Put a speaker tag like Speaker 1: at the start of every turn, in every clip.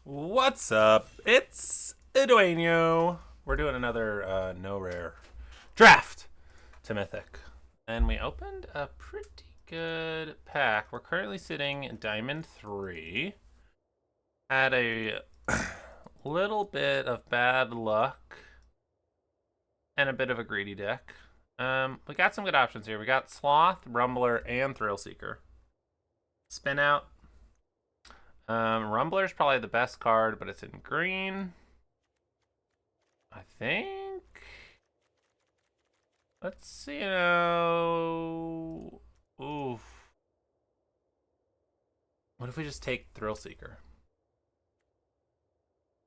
Speaker 1: What's up? It's Eduardo. We're doing another no rare draft to Mythic. And we opened a pretty good pack. We're currently sitting in Diamond 3. Had a little bit of bad luck and a bit of a greedy deck. We got some good options here. We got Sloth, Rumbler, and Thrill Seeker. Spin out. Rumbler's probably the best card, but it's in green. I think. Let's see. Oof. What if we just take Thrill Seeker?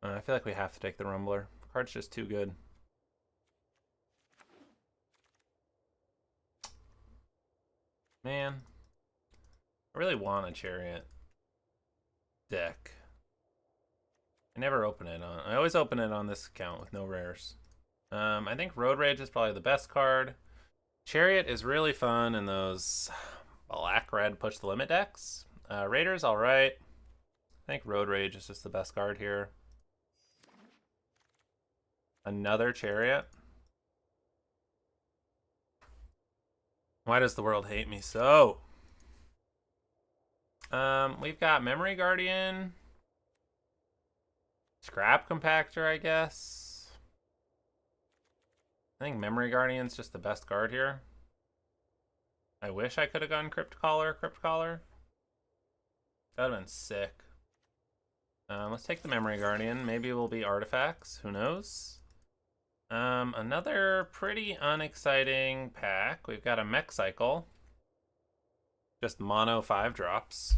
Speaker 1: I feel like we have to take the Rumbler. The card's just too good. Man, I really want a Chariot deck. I never open it on. I always open it on this account with no rares. I think Road Rage is probably the best card. Chariot is really fun in those black-red push the limit decks. Raider's alright. I think Road Rage is just the best card here. Another Chariot. Why does the world hate me so? We've got Memory Guardian. Scrap Compactor, I guess. I think Memory Guardian's just the best card here. I wish I could have gone Crypt Caller. That would have been sick. Let's take the Memory Guardian. Maybe it will be artifacts. Who knows? Another pretty unexciting pack. We've got a Mech Cycle. Just mono 5 drops.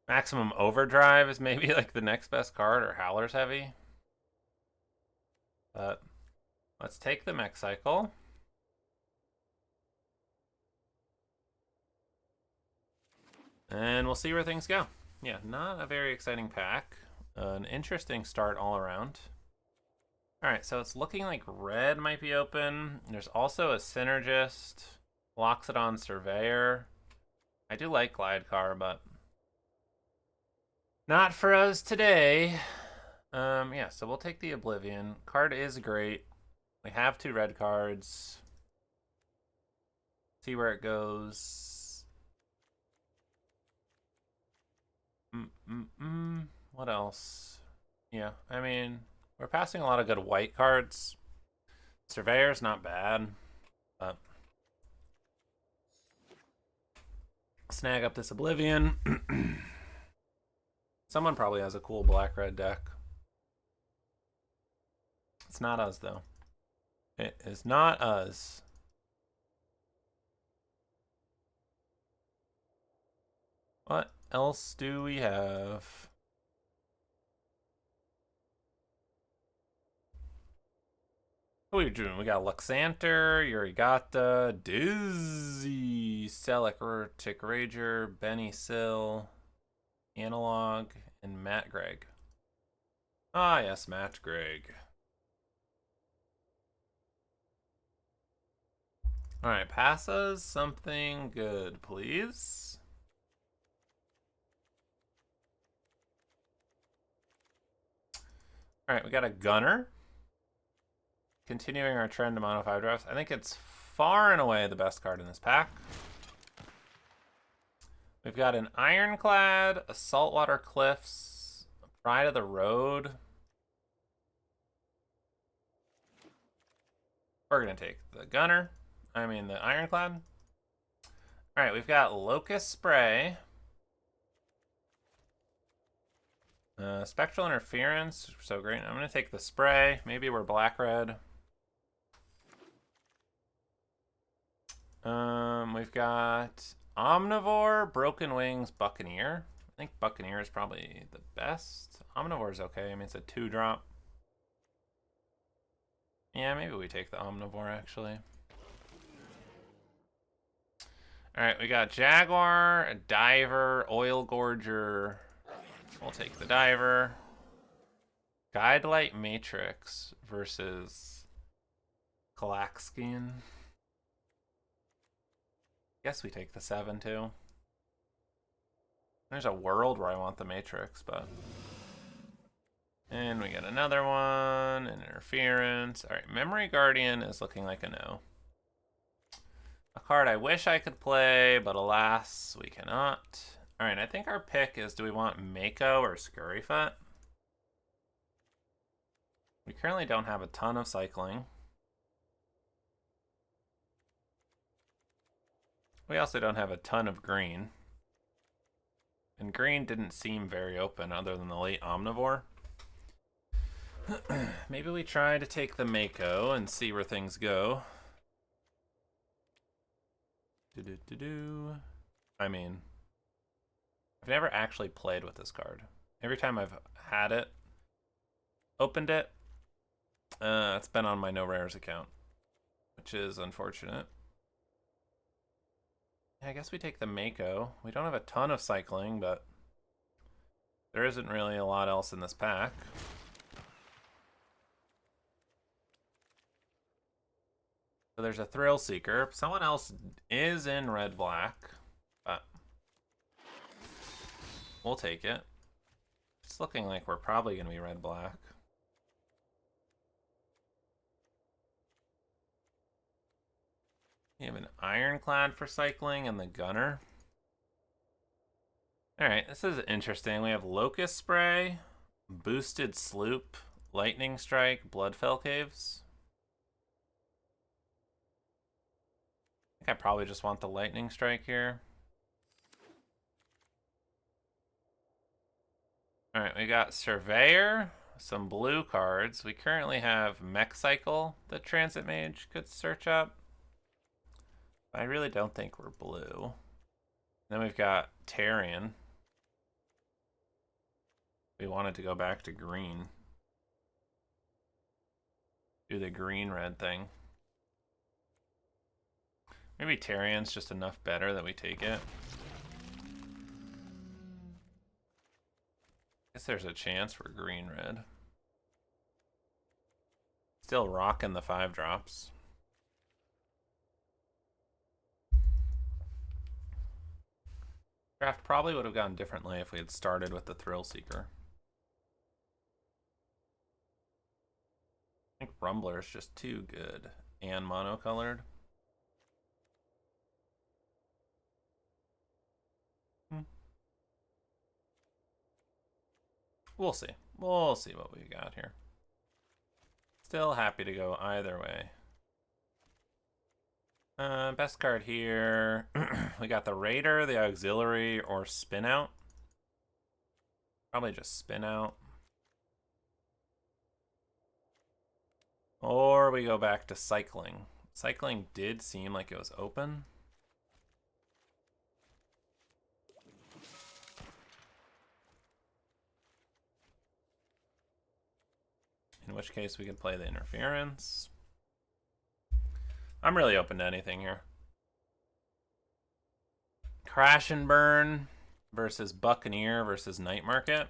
Speaker 1: Maximum Overdrive is maybe like the next best card, or Howler's Heavy. But let's take the Mech Cycle. And we'll see where things go. Yeah, not a very exciting pack. An interesting start all around. Alright, so it's looking like red might be open. There's also a Synergist. Loxodon Surveyor. I do like Glidecar, but not for us today. Yeah, so we'll take the Oblivion. Card is great. We have 2 red cards. See where it goes. What else? Yeah, I mean, we're passing a lot of good white cards. Surveyor's not bad, but snag up this Oblivion. Someone probably has a cool black-red deck. It's not us, though. It is not us. What else do we have? What are we doing? We got Luxanter, Urigata, Dizzy, Celic, Rager, Benny Sill, Analog, and Matt Gregg. Ah, yes, Matt Gregg. Alright, pass us something good, please. Alright, we got a Gunner. Continuing our trend to mono 5 drafts. I think it's far and away the best card in this pack. We've got an Ironclad, a Saltwater Cliffs, a Pride of the Road. We're going to take the the Ironclad. Alright, we've got Locust Spray. Spectral Interference, so great. I'm going to take the Spray. Maybe we're black-red. We've got Omnivore, Broken Wings, Buccaneer. I think Buccaneer is probably the best. Omnivore is okay. I mean, it's a 2-drop. Yeah, maybe we take the Omnivore, actually. Alright, we got Jaguar, a Diver, Oil Gorger. We'll take the Diver. Guidelight Matrix versus Kalaxkian. Guess we take the 7 too. There's a world where I want the Matrix, but... And we get another one, an interference. All right, Memory Guardian is looking like a no. A card I wish I could play, but alas, we cannot. All right, I think our pick is, do we want Mako or Scurryfoot? We currently don't have a ton of cycling. We also don't have a ton of green. And green didn't seem very open other than the late Omnivore. Maybe we try to take the Mako and see where things go. I mean, I've never actually played with this card. Every time I've had it, opened it, it's been on my no rares account, which is unfortunate. I guess we take the Mako. We don't have a ton of cycling, but there isn't really a lot else in this pack. So there's a Thrill Seeker. Someone else is in red-black, but we'll take it. It's looking like we're probably going to be red-black. We have an Ironclad for cycling and the Gunner. Alright, this is interesting. We have Locust Spray, Boosted Sloop, Lightning Strike, Bloodfell Caves. I think I probably just want the Lightning Strike here. Alright, we got Surveyor, some blue cards. We currently have Mech Cycle that Transit Mage could search up. I really don't think we're blue. Then we've got Tarion. We wanted to go back to green. Do the green-red thing. Maybe Tarion's just enough better that we take it. Guess there's a chance for green-red. Still rocking the 5-drops. Draft probably would have gone differently if we had started with the Thrill Seeker. I think Rumbler is just too good and monocolored. We'll see. We'll see what we got here. Still happy to go either way. Best card here. We got the Raider, the Auxiliary, or Spin Out. Probably just Spin Out. Or we go back to Cycling. Cycling did seem like it was open. In which case we could play the Interference. I'm really open to anything here. Crash and Burn versus Buccaneer versus Night Market.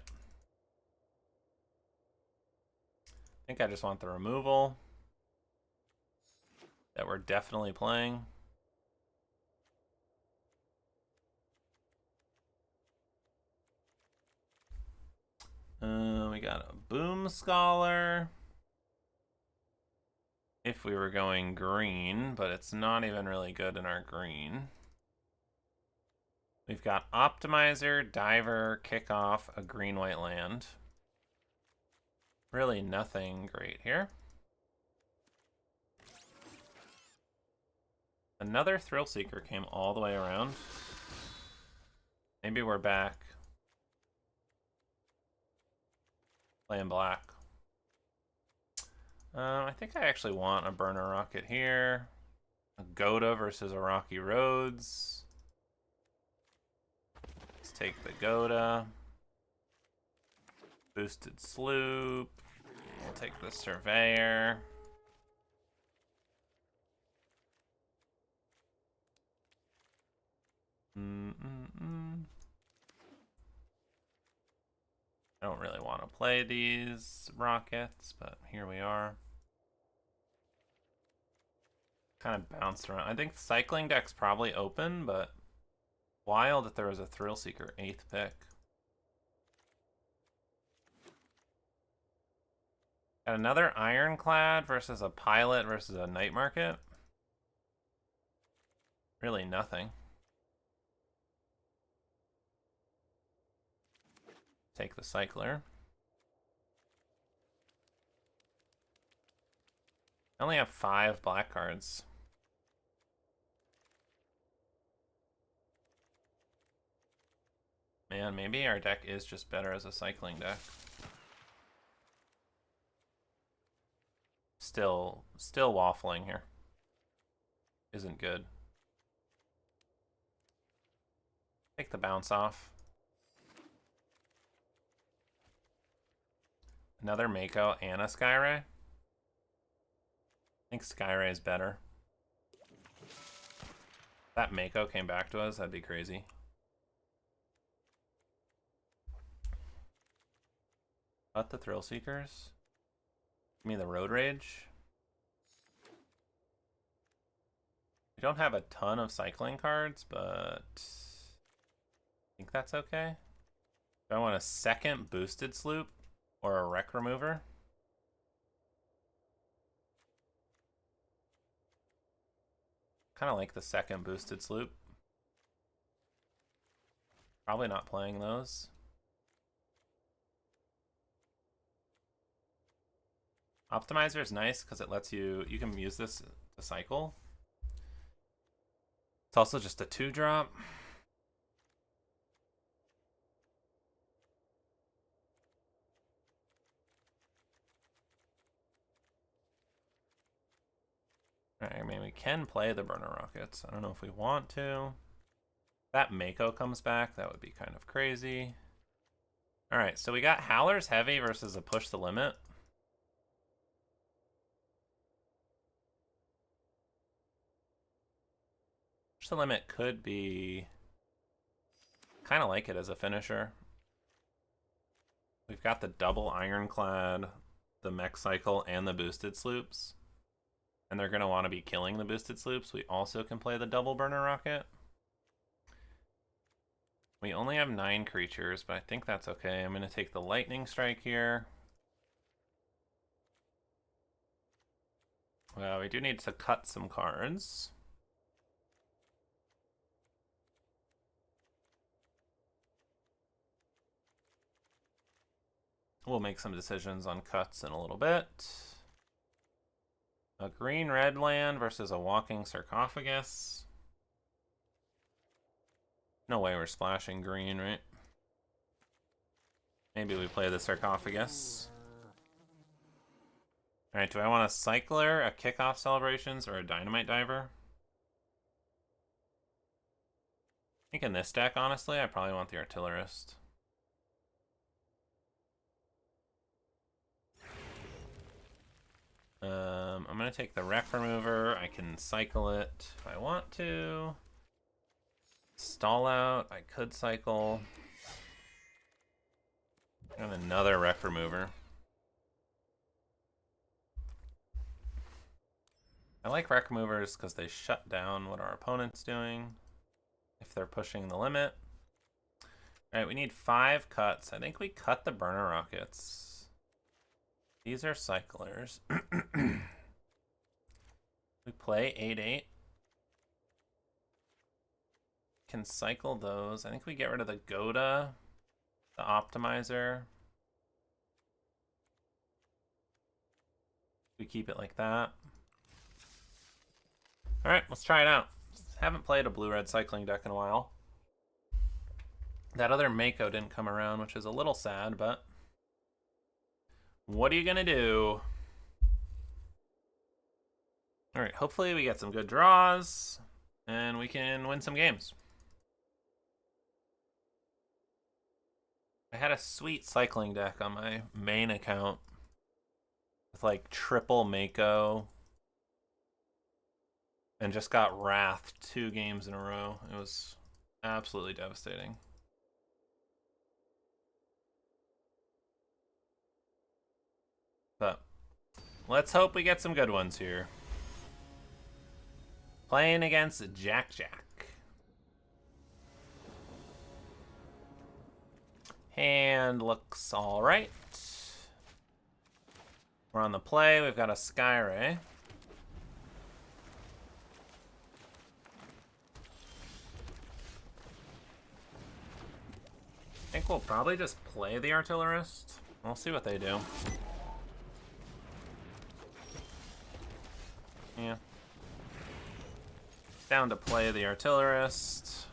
Speaker 1: I think I just want the removal that we're definitely playing. We got a Boom Scholar. If we were going green, but it's not even really good in our green. We've got Optimizer, Diver, Kickoff, a green-white land. Really nothing great here. Another Thrill Seeker came all the way around. Maybe we're back. Playing black. I think I actually want a Burner Rocket here. A Goda versus a Rocky Roads. Let's take the Goda. Boosted Sloop. We'll take the Surveyor. I don't really want to play these rockets, but here we are. Kind of bounced around. I think Cycling deck's probably open, but Wild that there was a Thrill Seeker 8th pick. Got another Ironclad versus a Pilot versus a Night Market. Really nothing. Take the Cycler. I only have 5 black cards. Man, maybe our deck is just better as a cycling deck. Still waffling here. Isn't good. Take the bounce off. Another Mako and a Skyray. I think Skyray is better. If that Mako came back to us, that'd be crazy. Cut the Thrill Seekers. Give me the Road Rage. We don't have a ton of cycling cards, but I think that's okay. Do I want a second boosted sloop or a wreck remover? Kind of like the second boosted sloop. Probably not playing those. Optimizer is nice because it lets you can use this to cycle. It's also just a 2-drop. I mean, we can play the burner rockets. I don't know if we want to. If that Mako comes back, that would be kind of crazy. All right, so we got Howler's Heavy versus a Push the Limit. Push the Limit could be kind of like it as a finisher. We've got the double Ironclad, the Mech Cycle, and the boosted sloops. And they're going to want to be killing the boosted sloops. We also can play the double burner rocket. We only have 9 creatures, but I think that's okay. I'm going to take the lightning strike here. Well, we do need to cut some cards. We'll make some decisions on cuts in a little bit. A green-red land versus a walking sarcophagus. No way we're splashing green, right? Maybe we play the sarcophagus. Alright, do I want a cycler, a kickoff celebrations, or a dynamite diver? I think in this deck, honestly, I probably want the artillerist. I'm going to take the wreck remover. I can cycle it if I want to. Stall out. I could cycle. And another wreck remover. I like wreck removers because they shut down what our opponent's doing if they're pushing the limit. Alright, we need 5 cuts. I think we cut the burner rockets. These are cyclers. We play 8/8. Can cycle those. I think we get rid of the Goda, the optimizer. We keep it like that. Alright, let's try it out. Haven't played a blue-red cycling deck in a while. That other Mako didn't come around, which is a little sad, but what are you gonna do? Alright, hopefully we get some good draws, and we can win some games. I had a sweet cycling deck on my main account with like triple Mako and just got wrathed 2 games in a row. It was absolutely devastating. But let's hope we get some good ones here. Playing against Jack Jack. Hand looks all right. We're on the play. We've got a Skyray. I think we'll probably just play the Artillerist. We'll see what they do. Yeah. Down to play the Artillerist.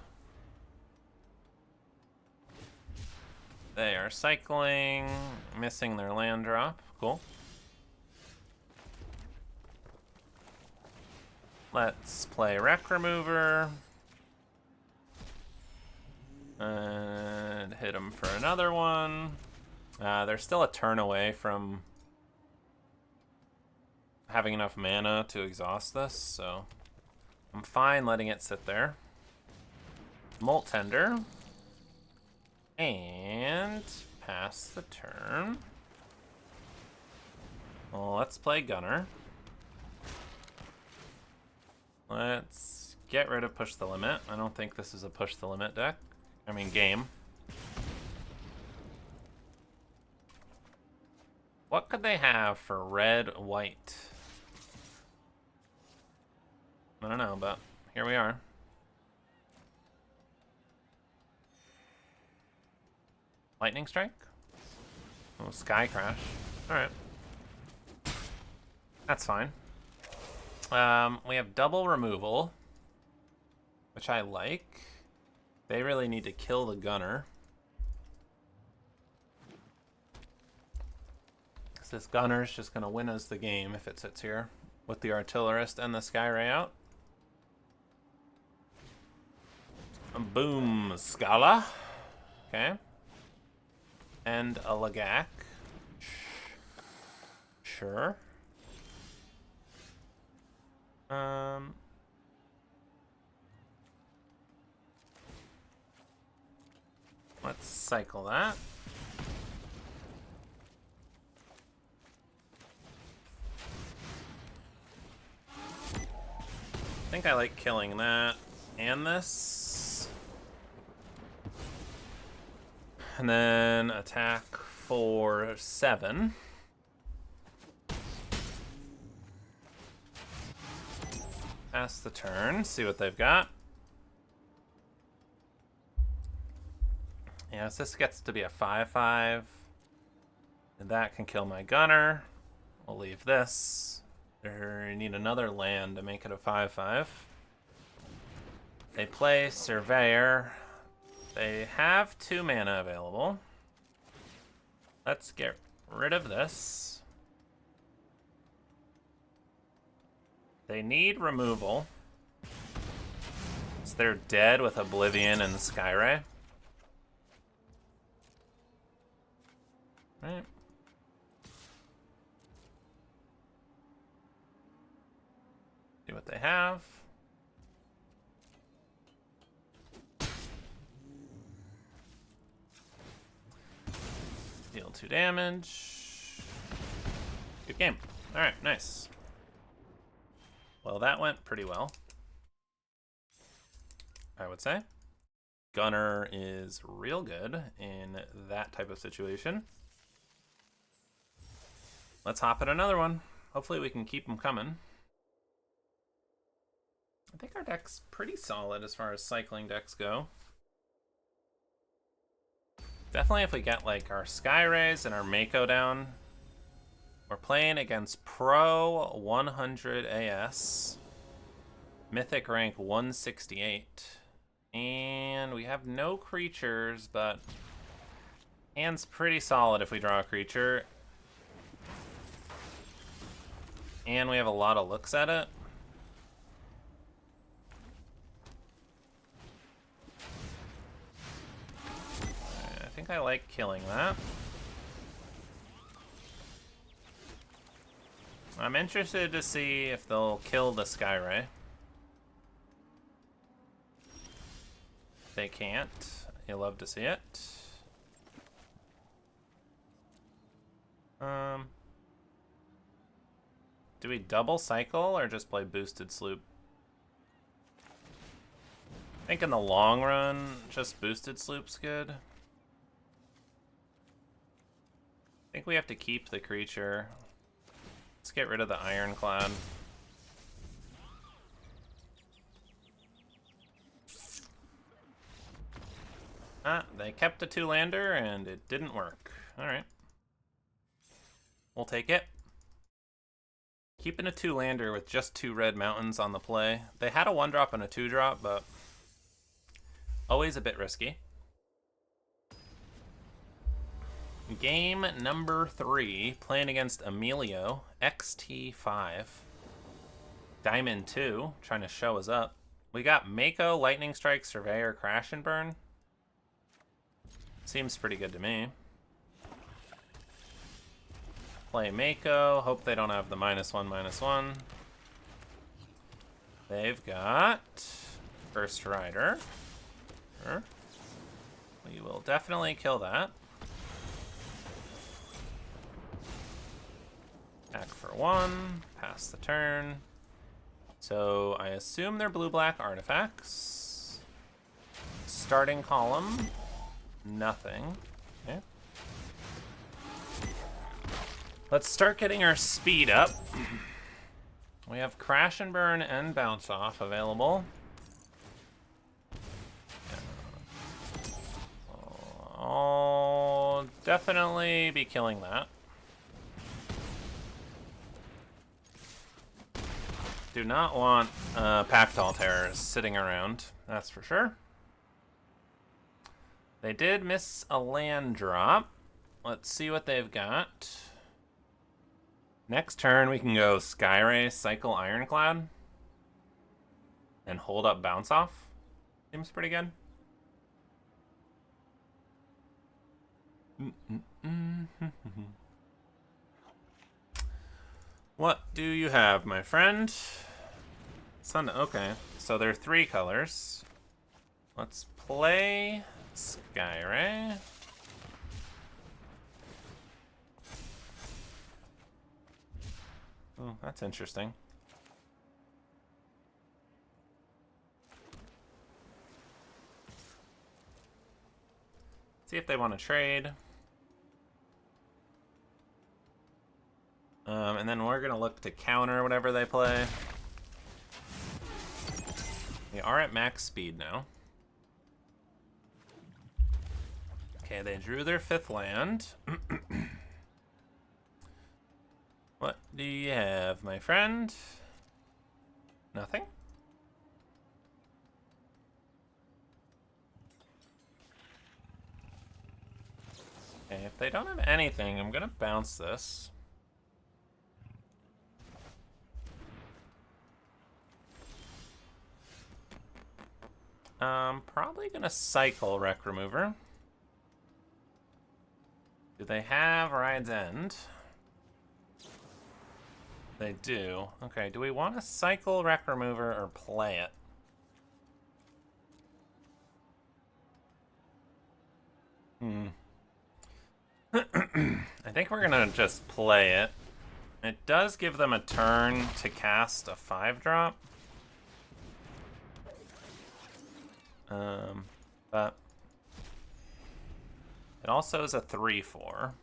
Speaker 1: They are cycling, missing their land drop. Cool. Let's play Wreck Remover. And hit them for another one. They're still a turn away from having enough mana to exhaust this, so I'm fine letting it sit there. Molt Tender. And pass the turn. Well, let's play Gunner. Let's get rid of Push the Limit. I don't think this is a Push the Limit deck. I mean, game. What could they have for red, white? I don't know, but here we are. Lightning Strike? Oh, Sky Crash. Alright. That's fine. We have double removal, which I like. They really need to kill the Gunner. Because this Gunner's just going to win us the game if it sits here with the Artillerist and the Skyray out. Boom, Scala. Okay. And a Lagak. Sure. Let's cycle that. I think I like killing that and this. And then attack for 7. Pass the turn, see what they've got. Yeah, so this gets to be a 5/5. And that can kill my Gunner. We'll leave this. We need another land to make it a 5/5. They play Surveyor. They have 2 mana available. Let's get rid of this. They need removal. So they're dead with Oblivion and Skyray. Right. See what they have. Deal 2 damage. Good game. Alright, nice. Well, that went pretty well, I would say. Gunner is real good in that type of situation. Let's hop at another one. Hopefully we can keep them coming. I think our deck's pretty solid as far as cycling decks go. Definitely if we get like our Skyrays and our Mako down. We're playing against Pro 100 AS. Mythic rank 168. And we have no creatures, but hand's pretty solid if we draw a creature. And we have a lot of looks at it. I think I like killing that. I'm interested to see if they'll kill the Skyray. They can't. You'll love to see it. Do we double cycle or just play boosted sloop? I think in the long run, just boosted sloop's good. I think we have to keep the creature. Let's get rid of the Ironclad. Ah, they kept a 2-lander and it didn't work. Alright. We'll take it. Keeping a 2-lander with just 2 red mountains on the play. They had a 1-drop and a 2-drop, but always a bit risky. Game number 3, playing against Emilio, XT5. Diamond 2, trying to show us up. We got Mako, Lightning Strike, Surveyor, Crash and Burn. Seems pretty good to me. Play Mako, hope they don't have the -1/-1. They've got First Rider. Sure. We will definitely kill that. Attack for 1, pass the turn. So I assume they're blue-black artifacts. Starting column, nothing. Okay. Let's start getting our speed up. We have Crash and Burn and Bounce Off available. I'll definitely be killing that. Do not want Pactol Terrors sitting around, that's for sure. They did miss a land drop. Let's see what they've got. Next turn, we can go Skyray, Cycle Ironclad, and hold up Bounce Off. Seems pretty good. What do you have, my friend? Sun. Okay, so there are 3 colors. Let's play Skyray. Oh, that's interesting. See if they want to trade. And then we're going to look to counter whatever they play. We are at max speed now. Okay, they drew their 5th land. What do you have, my friend? Nothing? Okay, if they don't have anything, I'm going to bounce this. Probably gonna cycle Wreck Remover. Do they have Ride's End? They do. Okay, do we want to cycle Wreck Remover or play it? I think we're gonna just play it. It does give them a turn to cast a 5-drop. But it also is a 3/4.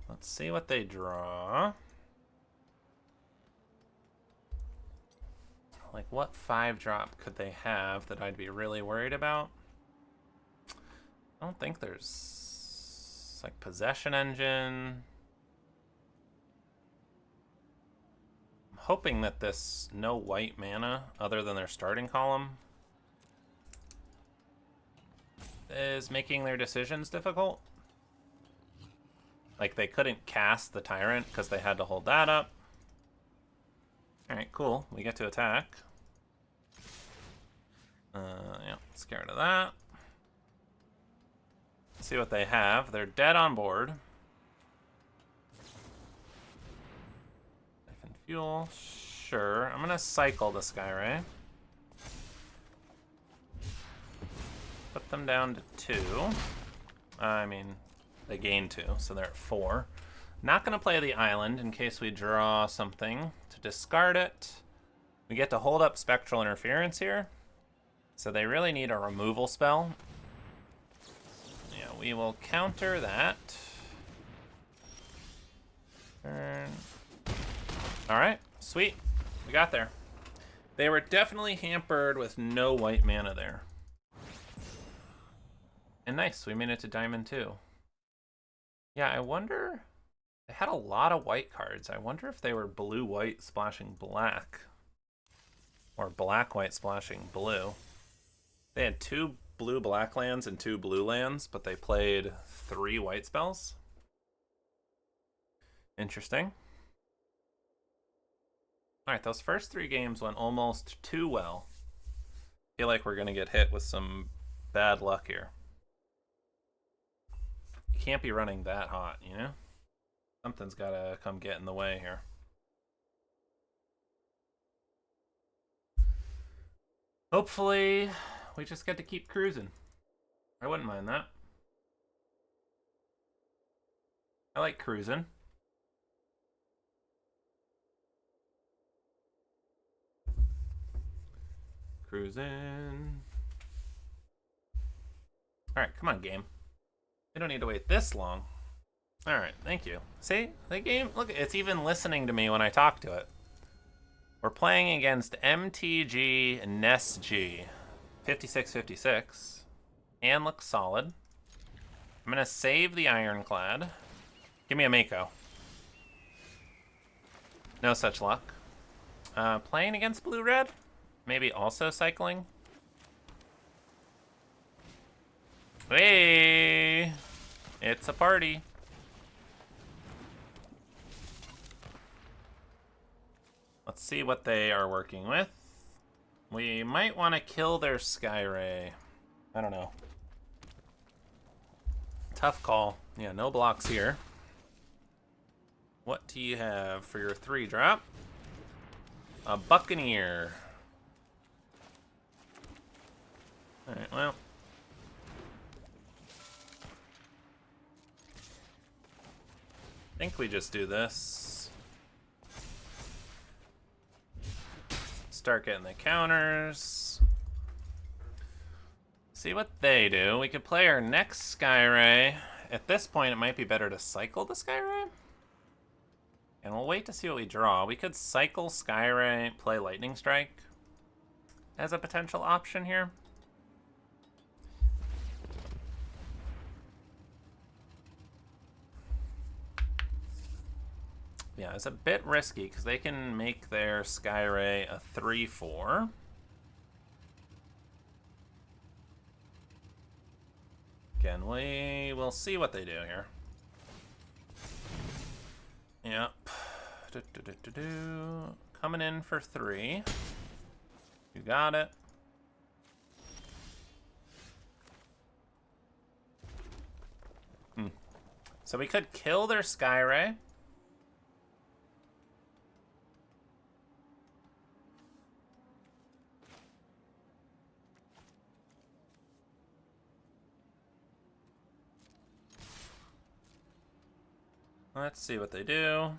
Speaker 1: Let's see what they draw. Like, what 5-drop could they have that I'd be really worried about? I don't think there's, like, Possession Engine. Hoping that this no white mana other than their starting column is making their decisions difficult. Like, they couldn't cast the Tyrant because they had to hold that up. Alright, cool. We get to attack. Yeah, let's get rid of that. Let's see what they have. They're dead on board. Fuel, sure. I'm gonna cycle the Skyray. Put them down to 2. I mean, they gain 2, so they're at 4. Not gonna play the island in case we draw something to discard it. We get to hold up Spectral Interference here, so they really need a removal spell. Yeah, we will counter that. Turn. Alright, sweet. We got there. They were definitely hampered with no white mana there. And nice, we made it to Diamond 2. Yeah, I wonder... They had a lot of white cards. I wonder if they were blue-white splashing black. Or black-white splashing blue. They had 2 blue-black lands and 2 blue lands, but they played 3 white spells. Interesting. Alright, those first 3 games went almost too well. I feel like we're going to get hit with some bad luck here. You can't be running that hot, you know? Something's got to come get in the way here. Hopefully, we just get to keep cruising. I wouldn't mind that. I like cruising. Cruising. Alright, come on, game. We don't need to wait this long. Alright, thank you. See? The game, look, it's even listening to me when I talk to it. We're playing against MTG NESG 5656. And looks solid. I'm gonna save the Ironclad. Give me a Mako. No such luck. Playing against blue-red? Maybe also cycling? Hey! It's a party. Let's see what they are working with. We might want to kill their Skyray. I don't know. Tough call. Yeah, no blocks here. What do you have for your 3-drop? A Buccaneer. Alright, well. I think we just do this. Start getting the counters. See what they do. We could play our next Skyray. At this point, it might be better to cycle the Skyray. And we'll wait to see what we draw. We could cycle Skyray, play Lightning Strike as a potential option here. Yeah, it's a bit risky because they can make their Skyray a 3/4. Again, we will see what they do here. Yep. Coming in for 3. You got it. So we could kill their Skyray. Let's see what they do.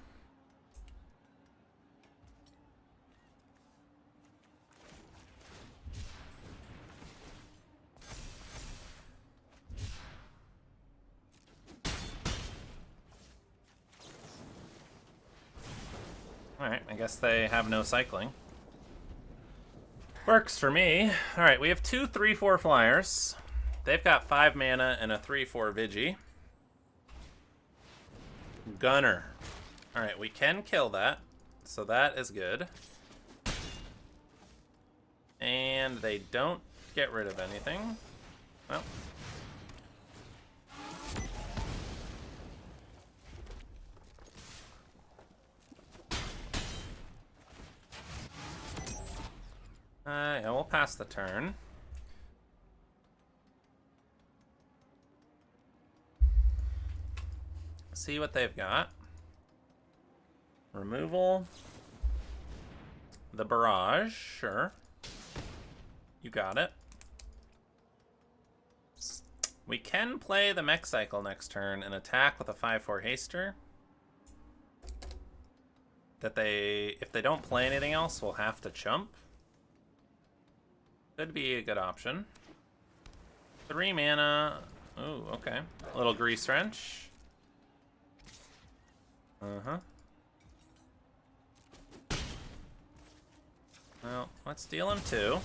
Speaker 1: Alright, I guess they have no cycling. Works for me. Alright, we have 2 3/4 flyers. They've got 5 mana and a 3/4 Vigi. Gunner. Alright, we can kill that. So that is good. And they don't get rid of anything. Well. Yeah, we'll pass the turn. See what they've got. Removal. The barrage, sure. You got it. We can play the mech cycle next turn and attack with a 5/4 haster. That they, if they don't play anything else, will have to chump. Could be a good option. 3 mana. Ooh, okay. A little grease wrench. Uh-huh. Well, let's deal him 2.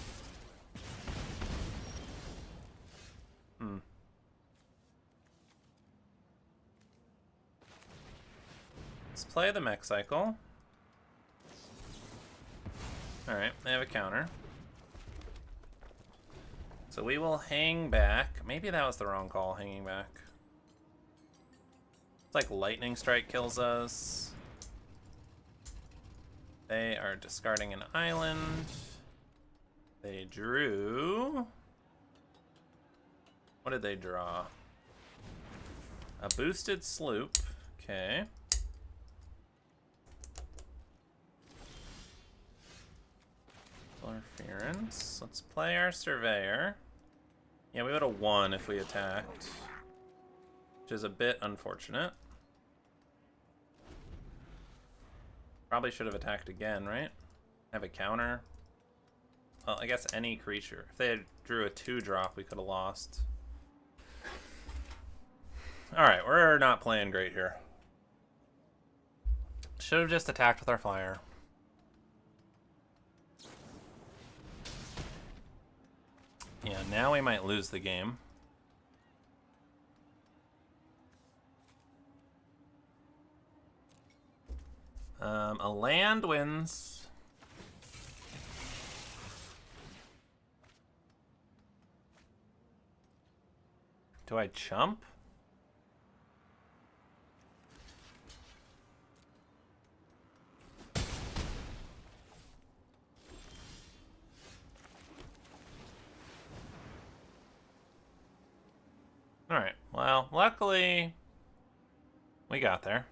Speaker 1: Let's play the mech cycle. Alright, they have a counter. So we will hang back. Maybe that was the wrong call, hanging back. It's like lightning strike kills us. They are discarding an island. They drew... What did they draw? A boosted sloop. Okay. Interference. Let's play our surveyor. Yeah, we would have won if we attacked, which is a bit unfortunate. Probably should have attacked again, right? Have a counter. Well, I guess any creature. If they had drew a 2-drop, we could have lost. Alright, we're not playing great here. Should have just attacked with our flyer. Yeah, now we might lose the game. A land wins. Do I chump? Alright, well, luckily we got there.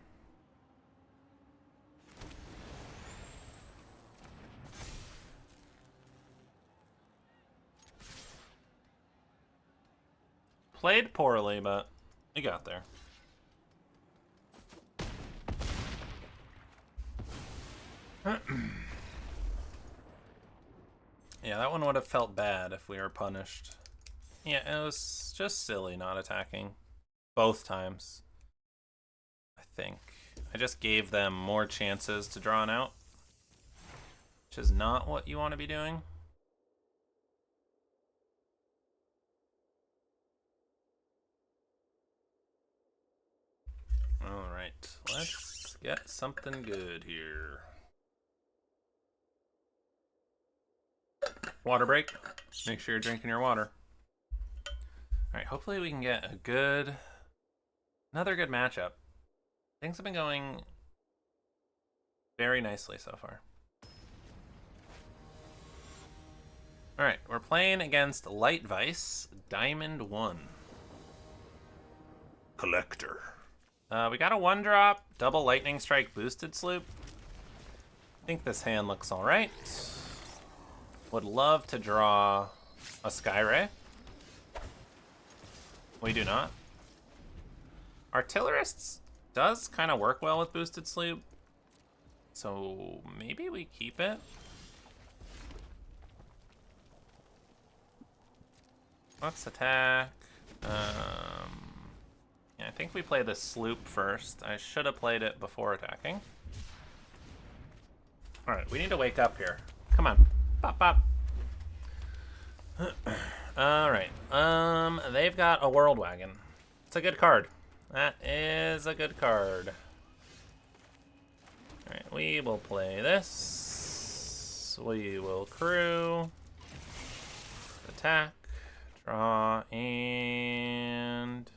Speaker 1: Played poorly, but we got there. Yeah, that one would have felt bad if we were punished. Yeah, it was just silly not attacking. Both times. I think. I just gave them more chances to draw an out. Which is not what you want to be doing. Alright, let's get something good here. Water break. Make sure you're drinking your water. Alright, hopefully we can get a good... Another good matchup. Things have been going very nicely so far. Alright, we're playing against Light Vice, Diamond 1. Collector. We got a 1-drop, double lightning strike boosted sloop. I think this hand looks alright. Would love to draw a Skyray. We do not. Artillerists does kind of work well with boosted sloop. So maybe we keep it. Let's attack. Yeah, I think we play the sloop first. I should have played it before attacking. Alright, we need to wake up here. Come on. Pop, pop. Alright. They've got a World Wagon. It's a good card. That is a good card. Alright, we will play this. We will crew. Attack. Draw, and...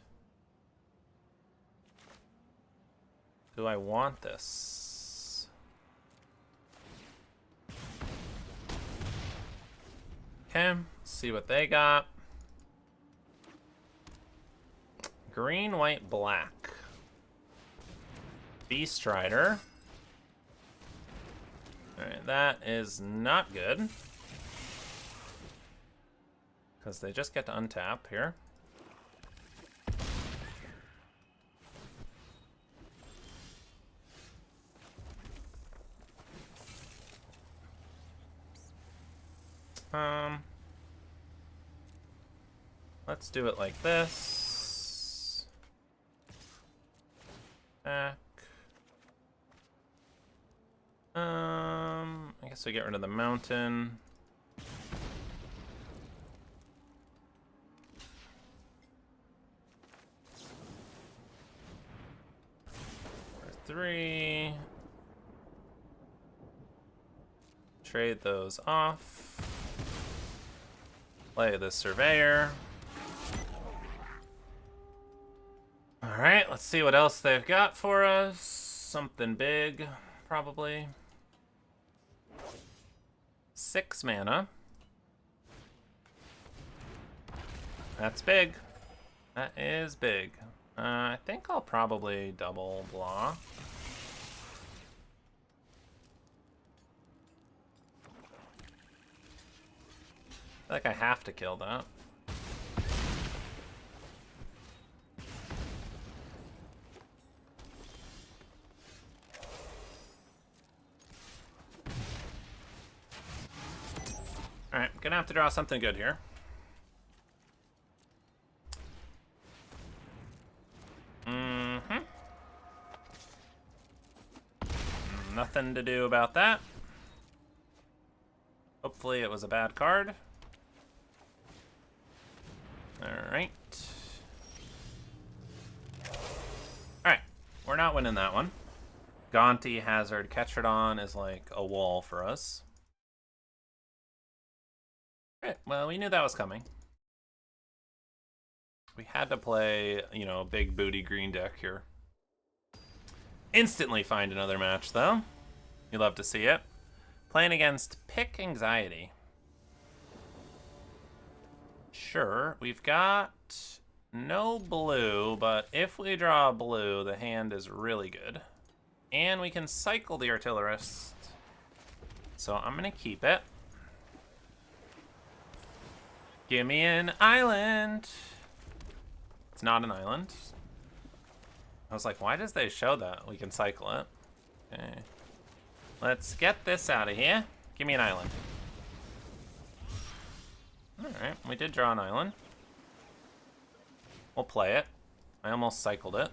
Speaker 1: Do I want this? Okay, see what they got. Green, white, black. Beast Rider. Alright, that is not good. Because they just get to untap here. Let's do it like this. back. I guess we get rid of the mountain. For 3. Trade those off. Play the surveyor. Alright, let's see what else they've got for us. Something big, probably. 6 mana. That's big. That is big. I think I'll probably double blah. I feel like I have to kill that. Alright, gonna have to draw something good here. Nothing to do about that. Hopefully it was a bad card. Alright. Alright, we're not winning that one. Gaunty Hazard Ketradon is like a wall for us. Alright, well, we knew that was coming. We had to play, you know, a big booty green deck here. Instantly find another match, though. You love to see it. Playing against Pick Anxiety. Sure, we've got no blue, but if we draw a blue, the hand is really good. And we can cycle the Artillerist. So I'm gonna keep it. Give me an island. It's not an island. I was like, why does they show that? We can cycle it. Okay. Let's get this out of here. Give me an island. Alright, we did draw an island. We'll play it. I almost cycled it.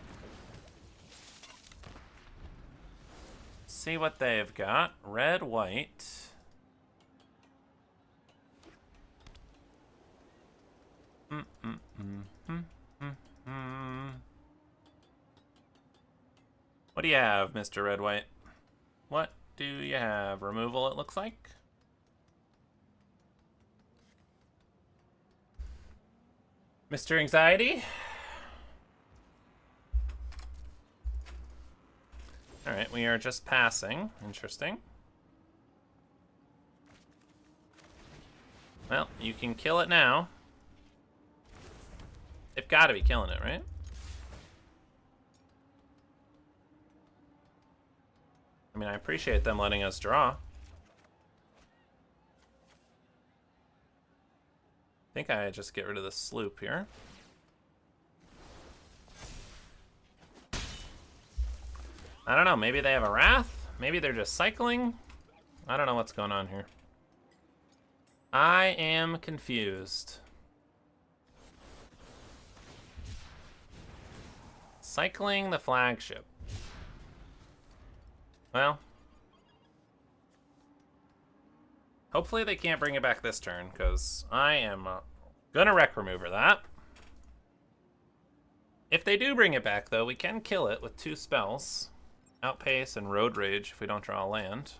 Speaker 1: See what they've got. Red, white. What do you have, Mr. Red White? What do you have? Removal, it looks like. Mr. Anxiety? Alright, we are just passing. Interesting. Well, you can kill it now. They've got to be killing it, right? I mean, I appreciate them letting us draw. I think I just get rid of the sloop here. I don't know, maybe they have a Wrath? Maybe they're just cycling? I don't know what's going on here. I am confused. Cycling the flagship. Well, hopefully they can't bring it back this turn, because I am gonna Wreck Remover that. If they do bring it back, though, we can kill it with 2 spells. Outpace and Road Rage if we don't draw a land.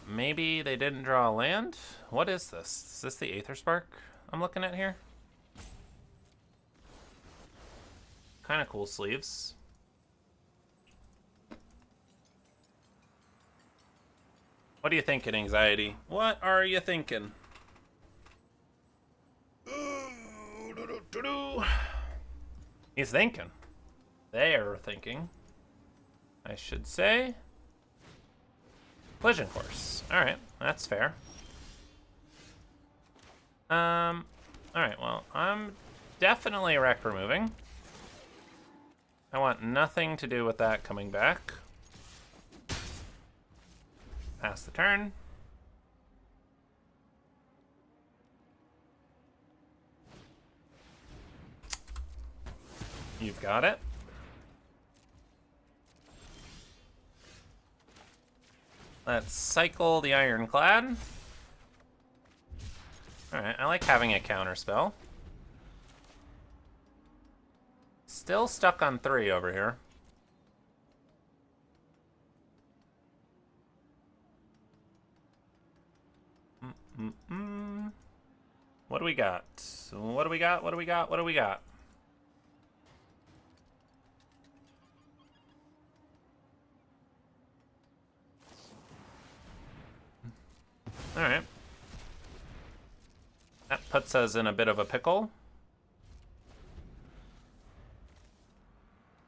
Speaker 1: Maybe they didn't draw a land? What is this? Is this the Aether Spark I'm looking at here? Kind of cool sleeves. What are you thinking, Anxiety? What are you thinking? He's thinking. They're thinking. I should say. Collision Course. Alright, that's fair. Alright, well, I'm definitely Wreck Removing. I want nothing to do with that coming back. Pass the turn. You've got it. Let's cycle the Ironclad. Alright, I like having a counter spell. Still stuck on 3 over here. What do we got? What do we got? What do we got? What do we got? Alright. That puts us in a bit of a pickle.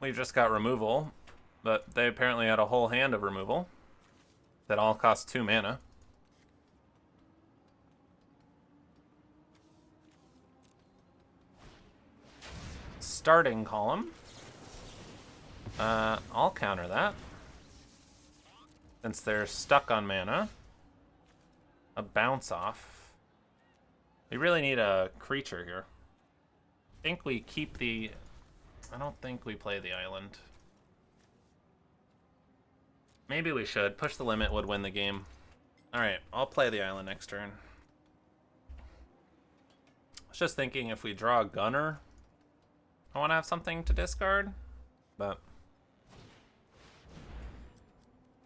Speaker 1: We've just got removal, but they apparently had a whole hand of removal that all cost 2 mana. Starting column. I'll counter that. Since they're stuck on mana. A bounce off. We really need a creature here. I think we keep the... I don't think we play the island. Maybe we should. Push the limit would win the game. Alright, I'll play the island next turn. I was just thinking if we draw a gunner, I want to have something to discard, but...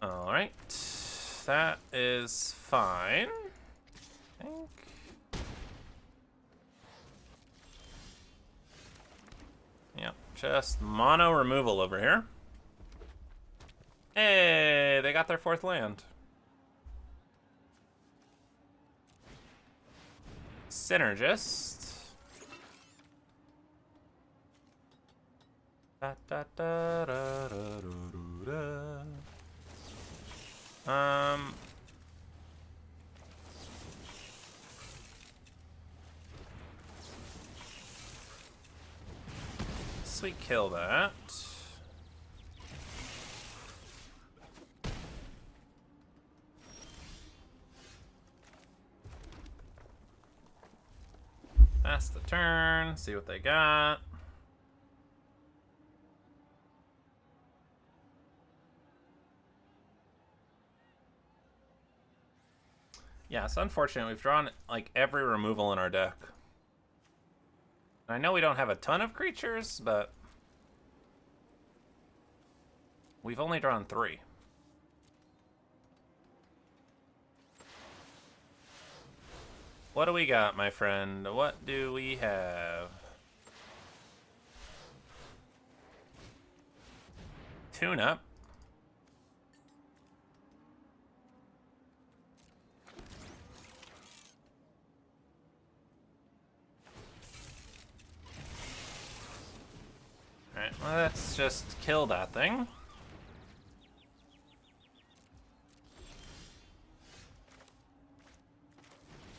Speaker 1: Alright. That is fine. I think. Yep, just mono removal over here. Hey, they got their 4th land. Synergist. Da, da, da, da, da, da, da. So we kill that. Pass the turn, see what they got. Yeah, it's unfortunate. We've drawn like every removal in our deck. I know we don't have a ton of creatures, but we've only drawn 3. What do we got, my friend? What do we have? Tune-up. Alright, let's just kill that thing.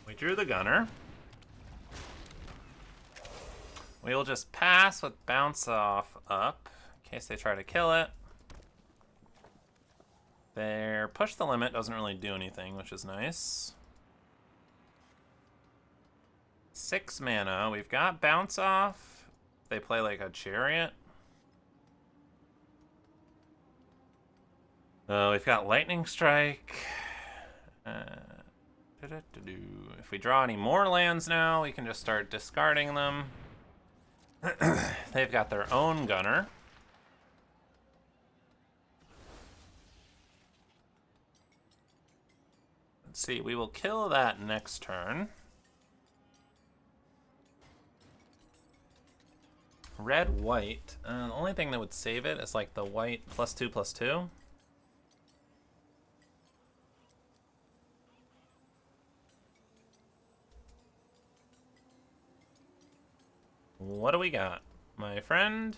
Speaker 1: We drew the gunner. We'll just pass with bounce off up in case they try to kill it. Their push the limit doesn't really do anything, which is nice. 6 mana. We've got bounce off. They play like a chariot. We've got lightning strike. If we draw any more lands now, we can just start discarding them. They've got their own gunner. Let's see, we will kill that next turn. Red, white. The only thing that would save it is like the white +2/+2. What do we got, my friend?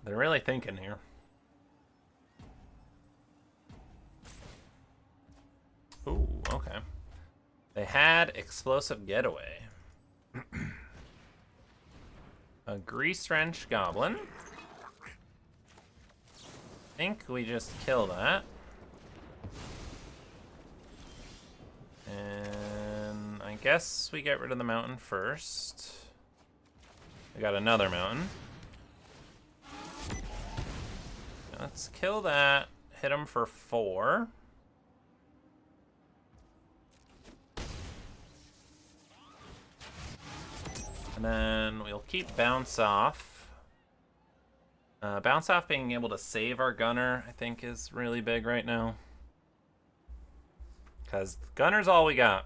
Speaker 1: They're really thinking here. Ooh, okay. They had explosive getaway. A grease wrench goblin. think we just kill that. And I guess we get rid of the mountain first. We got another mountain. Let's kill that. Hit him for 4. And then we'll keep bounce off. Bounce off being able to save our gunner, I think, is really big right now. Because gunner's all we got.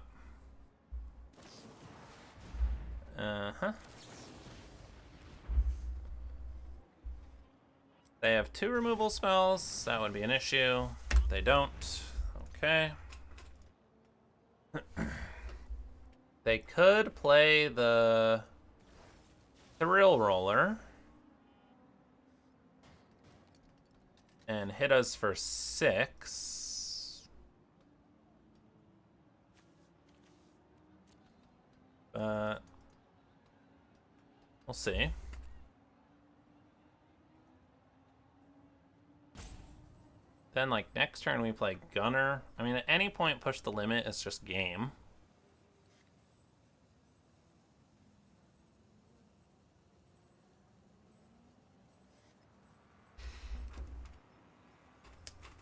Speaker 1: Uh-huh. They have 2 removal spells. That would be an issue. They don't. Okay. They could play the Thrill Roller and hit us for 6. But we'll see. Then, like, next turn we play Gunner. I mean, at any point, push the limit is just game.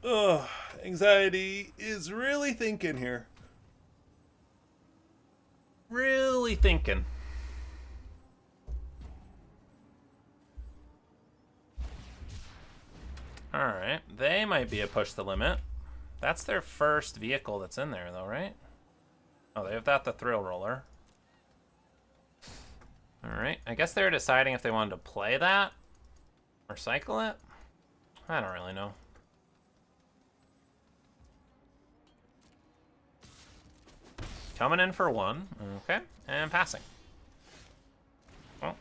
Speaker 2: Ugh, anxiety is really thinking here.
Speaker 1: Really thinking. Alright, they might be a push the limit. That's their first vehicle that's in there, though, right? Oh, they have the Thrill Roller. Alright, I guess they're deciding if they wanted to play that or cycle it. I don't really know. Coming in for 1. Okay, and passing. Well,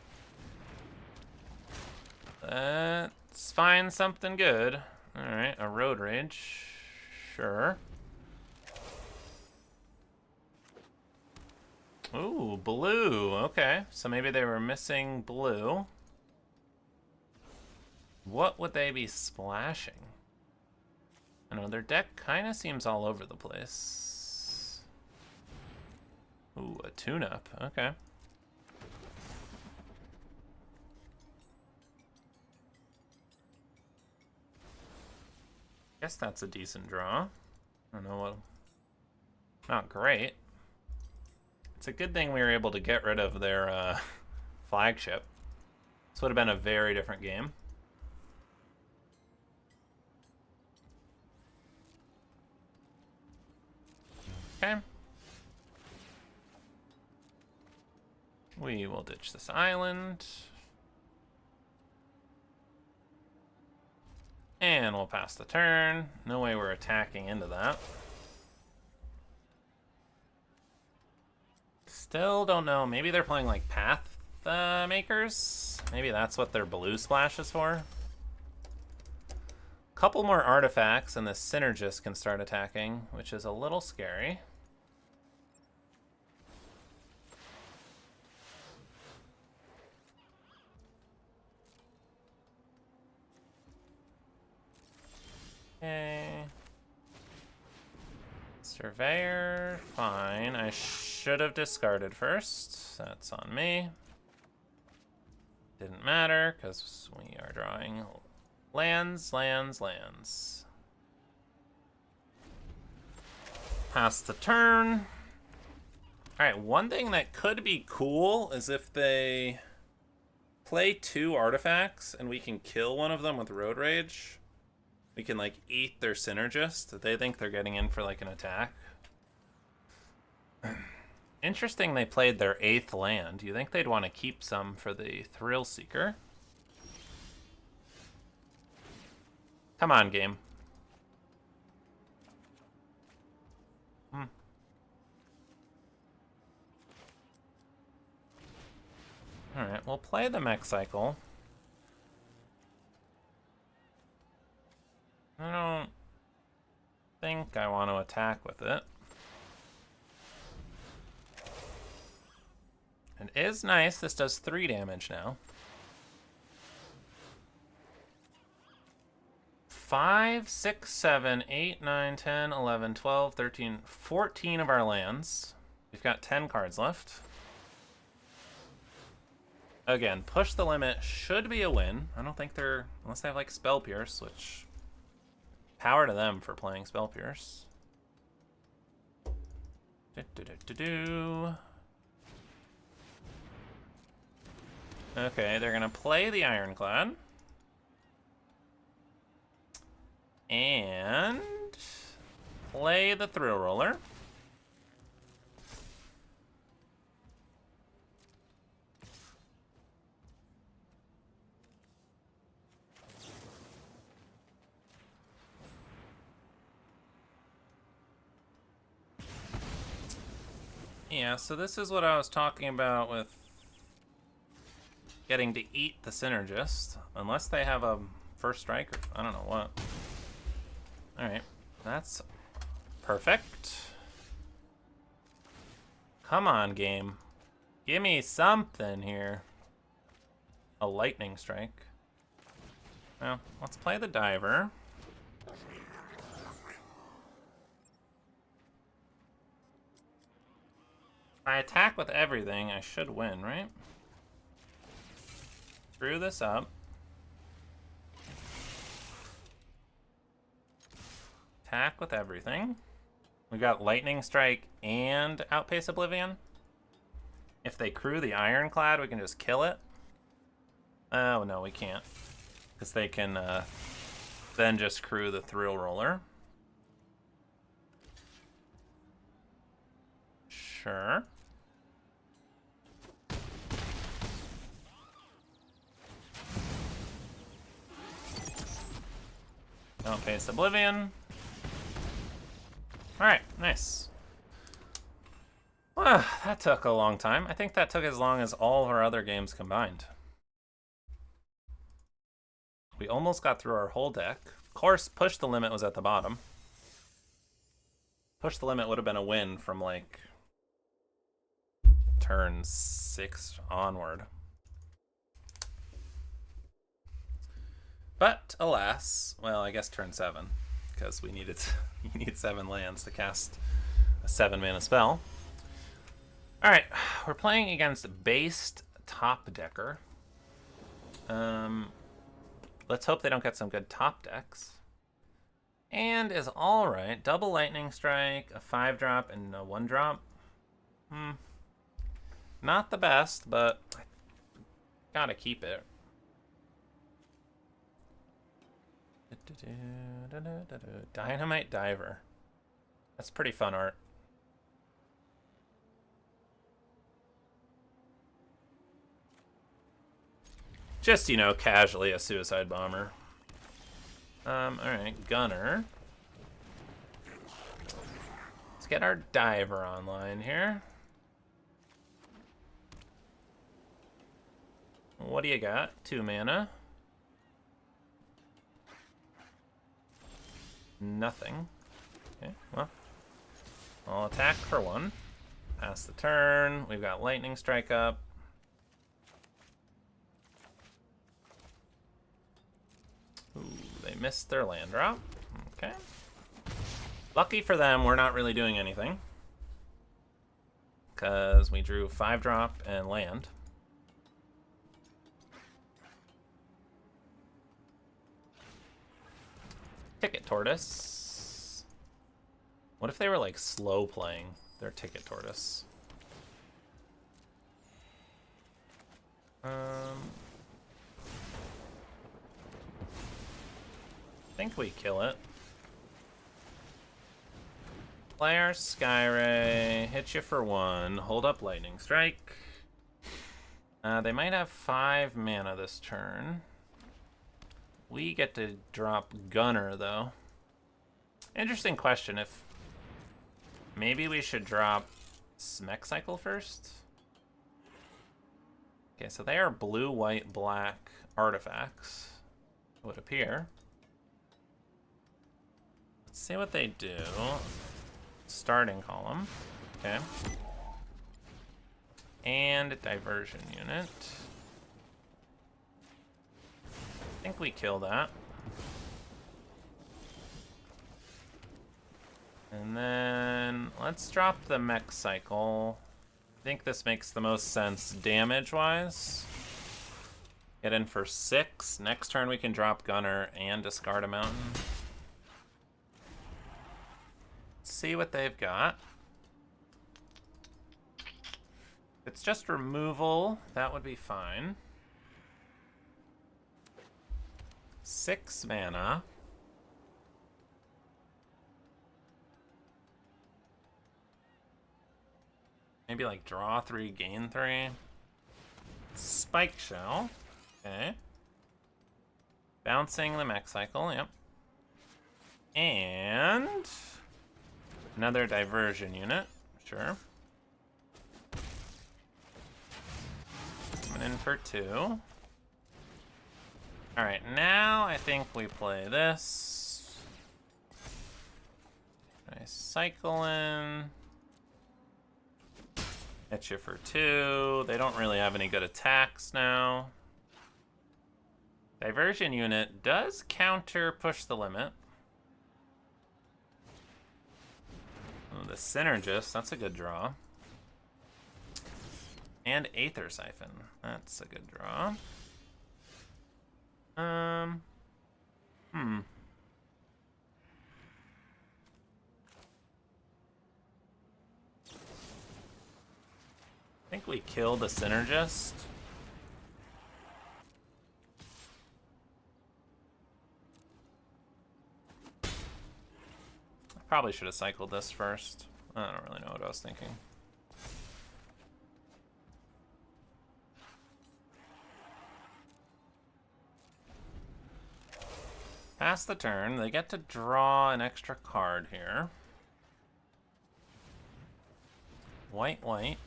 Speaker 1: let's find something good. Alright, a Road Rage. Sure. Ooh, blue. Okay, so maybe they were missing blue. What would they be splashing? I know their deck kind of seems all over the place. Ooh, a tune-up. Okay. Guess that's a decent draw. I don't know what... Not great. It's a good thing we were able to get rid of their flagship. This would have been a very different game. Okay. We will ditch this island. And we'll pass the turn. No way we're attacking into that. Still don't know. Maybe they're playing like Path Makers? Maybe that's what their blue splash is for. Couple more artifacts and the synergist can start attacking, which is a little scary. Okay. Surveyor, fine. I should have discarded first. That's on me. Didn't matter, because we are drawing lands, lands, lands. Pass the turn. Alright, one thing that could be cool is if they play 2 artifacts and we can kill one of them with Road Rage. We can, like, eat their synergist. They think they're getting in for, like, an attack. Interesting they played their 8th land. You think they'd want to keep some for the Thrill Seeker. Come on, game. Alright, we'll play the mech cycle. I don't think I want to attack with it. It is nice. This does 3 damage now. 5, 6, 7, 8, 9, 10, 11, 12, 13, 14 of our lands. We've got 10 cards left. Again, push the limit should be a win. I don't think they're, unless they have like Spell Pierce, which power to them for playing Spell Pierce. Okay, they're gonna play the Ironclad. And play the Thrill Roller. Yeah, so this is what I was talking about with getting to eat the Synergist. Unless they have a first strike, or I don't know what. Alright, that's perfect. Come on, game. Give me something here. A lightning strike. Well, let's play the diver. I attack with everything, I should win, right? Screw this up. Attack with everything. We got Lightning Strike and Outpace Oblivion. If they crew the Ironclad, we can just kill it. Oh, no, we can't. Because they can then just crew the Thrill Roller. Sure. Outpace Oblivion. Alright, nice. Well, that took a long time. I think that took as long as all of our other games combined. We almost got through our whole deck. Of course, Push the Limit was at the bottom. Push the Limit would have been a win from, like, turn 6 onward. But, alas, well, I guess turn 7. Because we needed, you need 7 lands to cast a 7-mana spell. Alright, we're playing against Based Top Decker. Let's hope they don't get some good top decks. And is alright. Double Lightning Strike, a 5-drop, and a 1-drop. Not the best, but I gotta keep it. Dynamite Diver. That's pretty fun art. Just, you know, casually a Suicide Bomber. Alright, Gunner. Let's get our Diver online here. What do you got? 2 mana. Nothing. Okay, well. I'll attack for 1. Pass the turn. We've got Lightning Strike up. Ooh, they missed their land drop. Okay. Lucky for them, we're not really doing anything. Because we drew 5-drop and land. Ticket Tortoise. What if they were like slow playing their Ticket Tortoise? I think we kill it. Play our Skyray, hit you for 1, hold up Lightning Strike. They might have 5 mana this turn. We get to drop Gunner, though. Interesting question, if maybe we should drop Smek Cycle first? Okay, so they are blue, white, black artifacts, it would appear. Let's see what they do. Starting column. Okay. And Diversion Unit. I think we kill that. And then let's drop the mech cycle. I think this makes the most sense damage-wise. Get in for 6. Next turn we can drop Gunner and discard a mountain. See what they've got. If it's just removal, that would be fine. 6 mana. Maybe like draw 3, gain 3. Spike Shell. Okay. Bouncing the mech cycle, yep. And another diversion unit, sure. Coming in for 2. Alright, now I think we play this. I cycle in. Hit you for 2. They don't really have any good attacks now. Diversion unit does counter push the limit. Oh, the synergist, that's a good draw. And Aether Siphon, that's a good draw. I think we kill the synergist. I probably should have cycled this first. I don't really know what I was thinking. Pass the turn. They get to draw an extra card here. White, white.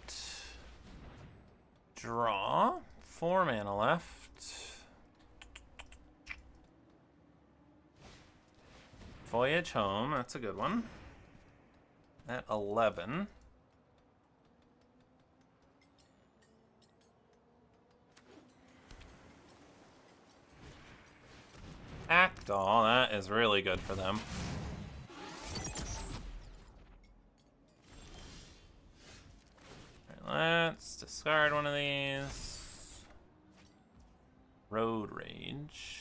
Speaker 1: Draw. 4 mana left. Voyage home. That's a good one. At 11. Actall, that is really good for them. Alright, let's discard one of these. Road Rage.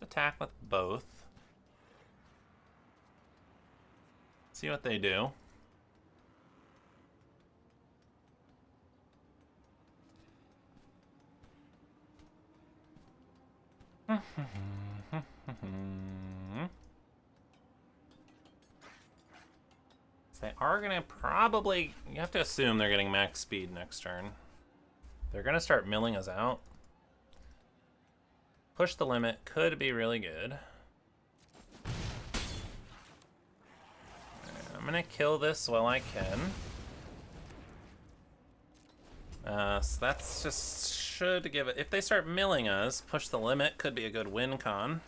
Speaker 1: Attack with both. See what they do. They are gonna probably, you have to assume they're getting max speed next turn. They're gonna start milling us out. Push the limit could be really good. I'm gonna kill this while I can. So that's just should give it. If they start milling us, push the limit could be a good win con.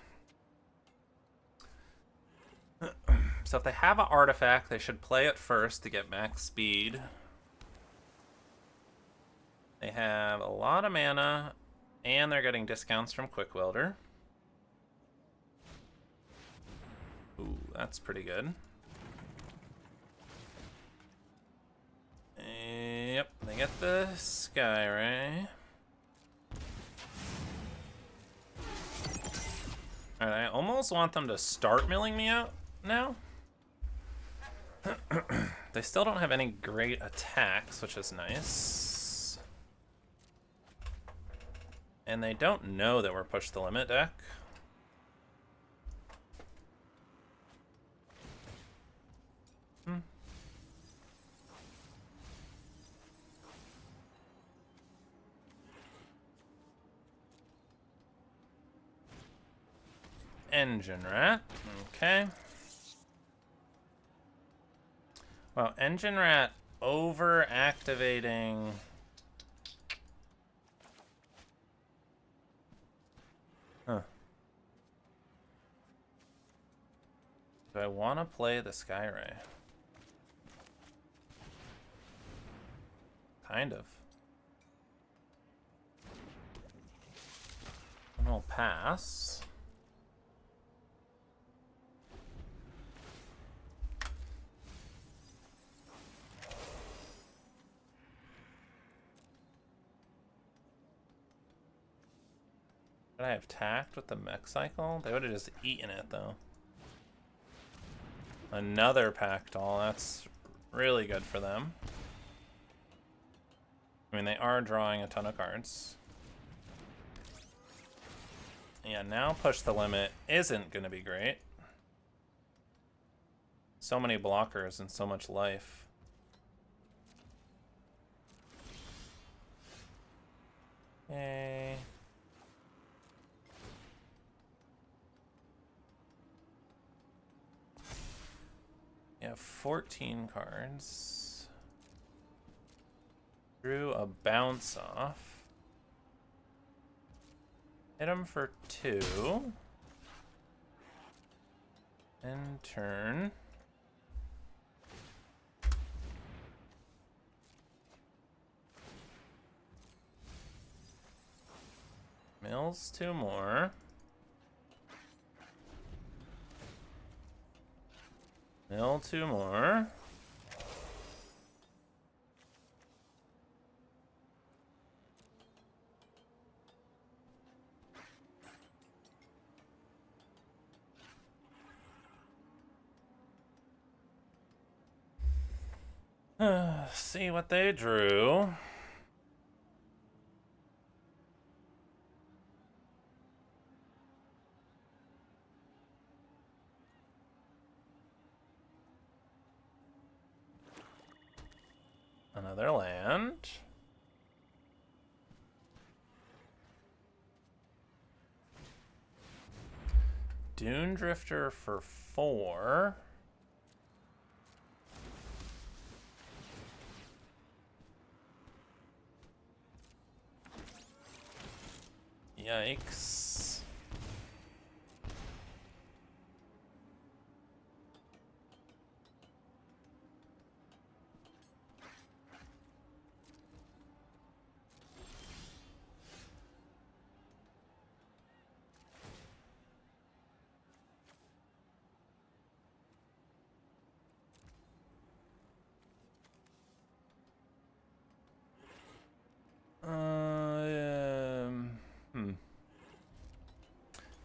Speaker 1: So if they have an artifact, they should play it first to get max speed. They have a lot of mana. And they're getting discounts from Quick Welder. Ooh, that's pretty good. Yep, they get the Sky Ray. Alright, I almost want them to start milling me out now. They still don't have any great attacks, which is nice. And they don't know that we're push the limit deck. Engine Rat. Okay. Well, Engine Rat over activating. Huh. Do I want to play the Skyray? Kind of. And I'll pass. Could I have tacked with the mech cycle? They would have just eaten it though. Another Pactol, that's really good for them. I mean, they are drawing a ton of cards. Yeah, now push the limit isn't going to be great. So many blockers and so much life. Yay. Yeah, 14 cards. Drew a bounce off. Hit him for 2. End turn. Mills 2 more. Mill 2 more. See what they drew. Another land. Dune Drifter for 4. Yikes.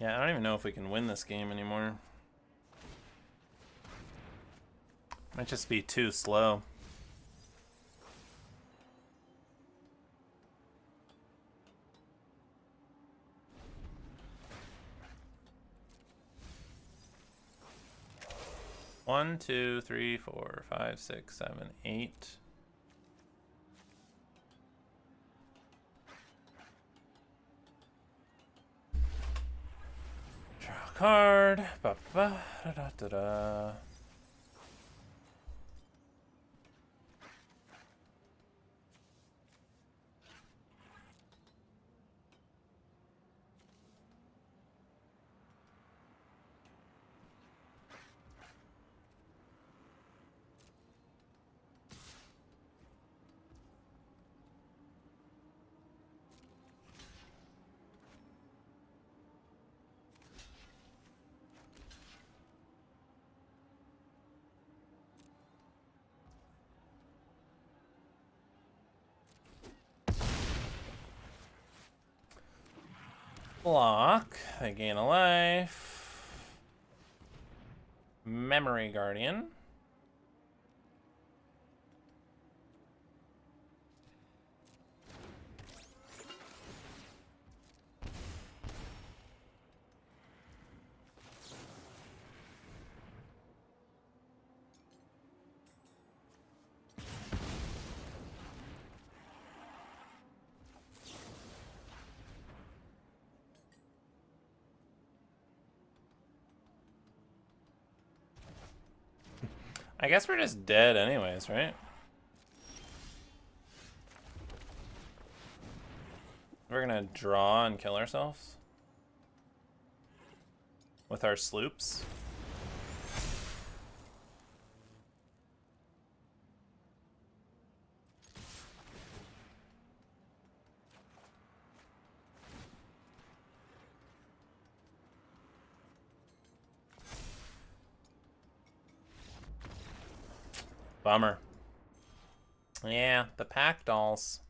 Speaker 1: Yeah, I don't even know if we can win this game anymore. Might just be too slow. One, two, three, four, five, six, 7, 8. Draw a card. Ba -ba, da -da -da -da. Block. They gain a life. Memory Guardian. I guess we're just dead anyways, right? We're gonna draw and kill ourselves with our sloops. Bummer. Yeah, the pack dolls.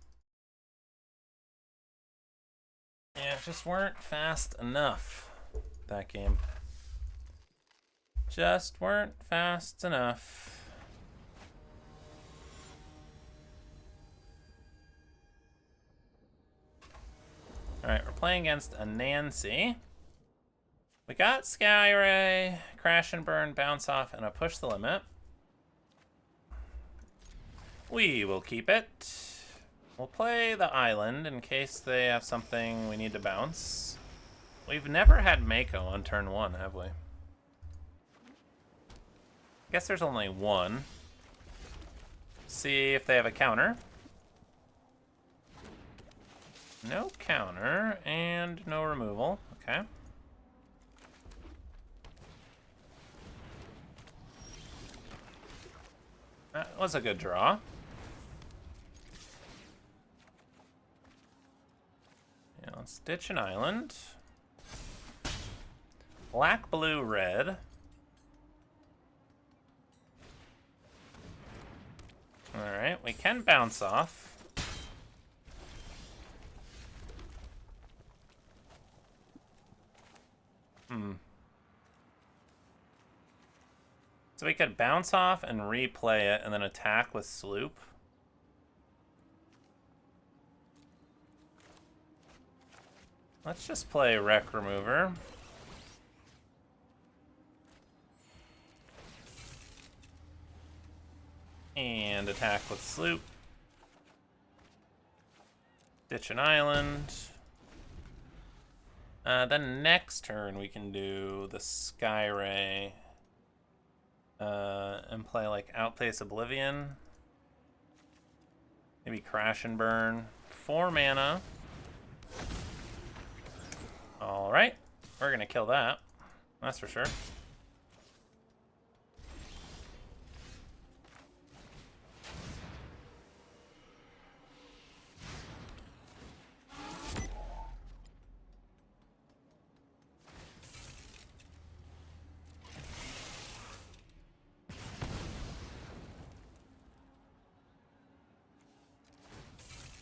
Speaker 1: Yeah, just weren't fast enough that game. Just weren't fast enough. Alright, we're playing against a Nancy. We got Sky Ray, Crash and Burn, Bounce Off, and a Push the Limit. We will keep it. We'll play the island in case they have something we need to bounce. We've never had Mako on turn 1, have we? I guess there's only one. See if they have a counter. No counter and no removal. Okay. That was a good draw. Yeah, let's ditch an island. Black, blue, red. Alright, we can bounce off. So we could bounce off and replay it and then attack with Sloop. Let's just play Wreck Remover. And attack with Sloop. Ditch an island. Then next turn we can do the Sky Ray. And play like Outpace Oblivion. Maybe Crash and Burn. 4 mana. Alright. We're gonna kill that. That's for sure.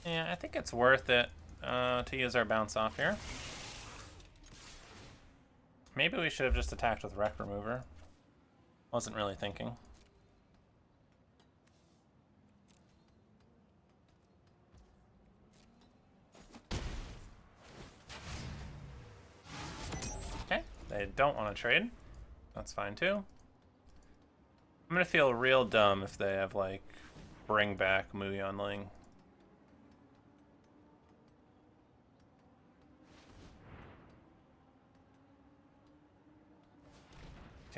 Speaker 1: Yeah, I think it's worth it to use our bounce off here. Maybe we should have just attacked with Wreck Remover. Wasn't really thinking. Okay, they don't want to trade. That's fine too. I'm gonna feel real dumb if they have like bring back Muyon Ling.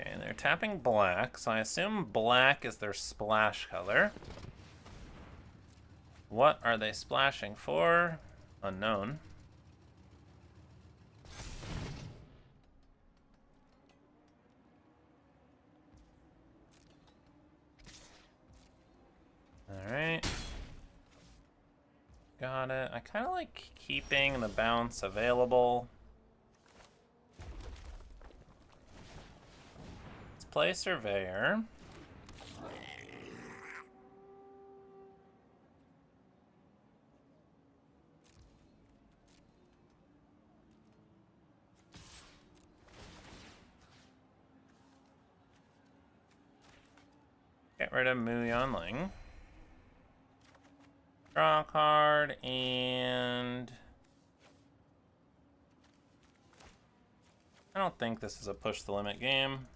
Speaker 1: Okay, they're tapping black, so I assume black is their splash color. What are they splashing for? Unknown. Alright. Got it. I kind of like keeping the bounce available. Play Surveyor. Get rid of Muyon Ling. Draw a card and I don't think this is a push the limit game.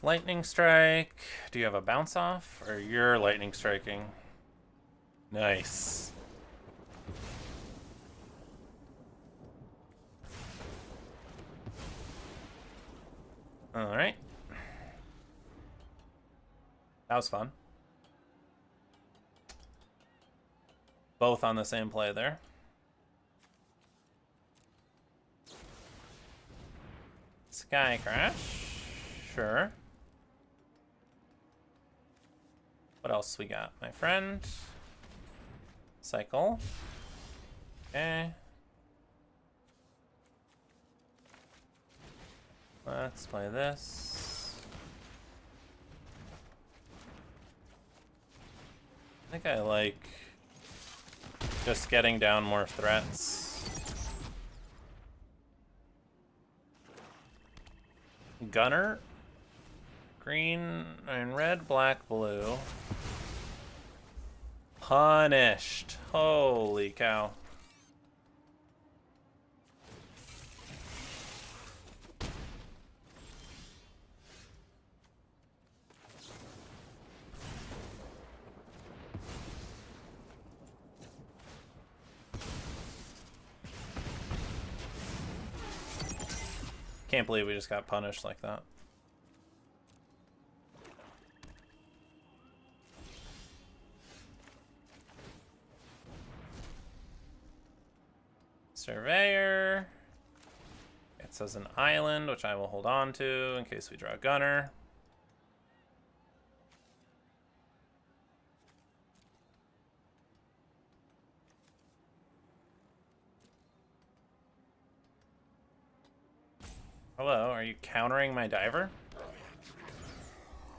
Speaker 1: Lightning Strike. Do you have a bounce off? Or you're lightning striking? Nice. Alright. That was fun. Both on the same play there. Sky Crash. Sure. What else we got, my friend? Cycle. Okay. Let's play this. I think I like just getting down more threats. Gunner. Green and red, black, blue. Punished. Holy cow. Can't believe we just got punished like that. Surveyor. It says an island, which I will hold on to in case we draw a gunner. Hello, are you countering my diver?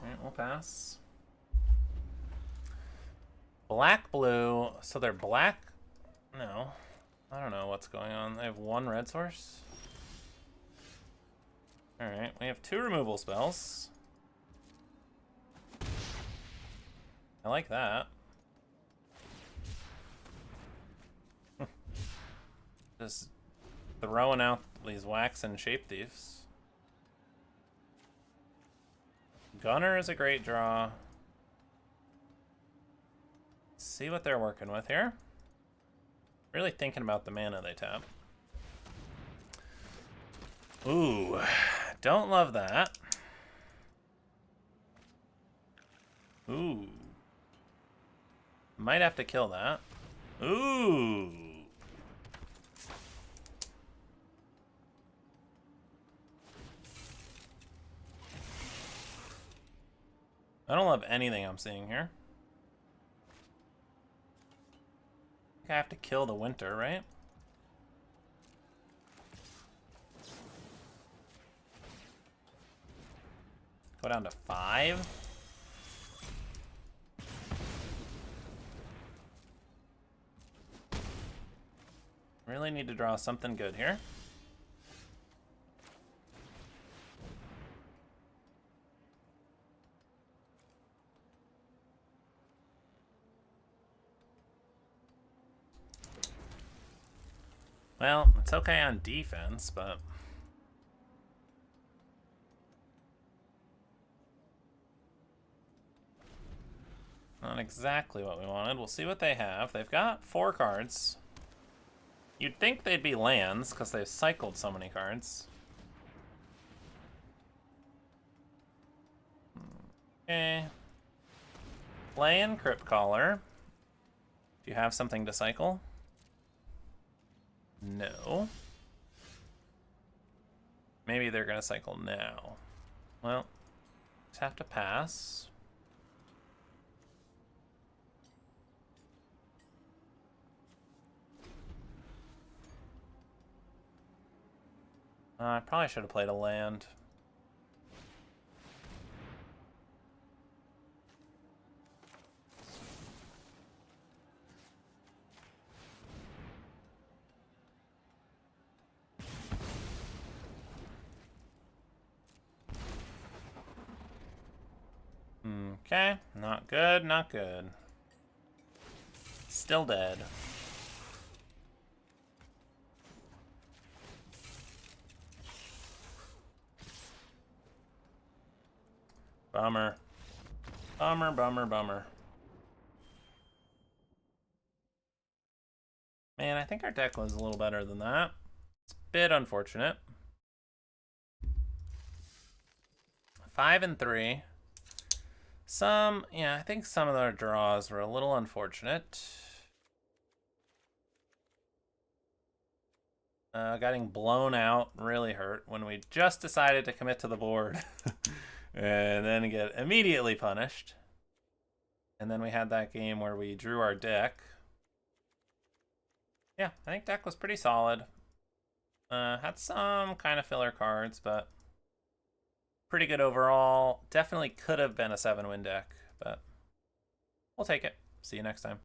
Speaker 1: Alright, we'll pass. Black, blue. So they're black? No. I don't know what's going on. They have one red source. Alright, we have 2 removal spells. I like that. Just throwing out these wax and shape thieves. Gunner is a great draw. See what they're working with here. Really thinking about the mana they tap. Ooh, don't love that. Ooh. Might have to kill that. Ooh. I don't love anything I'm seeing here. I think I have to kill the winter, right? Go down to 5. Really need to draw something good here. Well, it's okay on defense, but not exactly what we wanted. We'll see what they have. They've got 4 cards. You'd think they'd be lands, because they've cycled so many cards. Okay. Play in Crypt Caller. Do you have something to cycle? No. Maybe they're going to cycle now. Well, just have to pass. I probably should have played a land. Okay, not good, not good. Still dead. Bummer. Bummer, bummer, bummer. Man, I think our deck was a little better than that. It's a bit unfortunate. 5 and 3. Yeah, I think some of our draws were a little unfortunate. Getting blown out really hurt when we just decided to commit to the board. And then get immediately punished. And then we had that game where we drew our deck. Yeah, I think deck was pretty solid. Had some kind of filler cards, but pretty good overall. Definitely could have been a 7-win deck, but we'll take it. See you next time.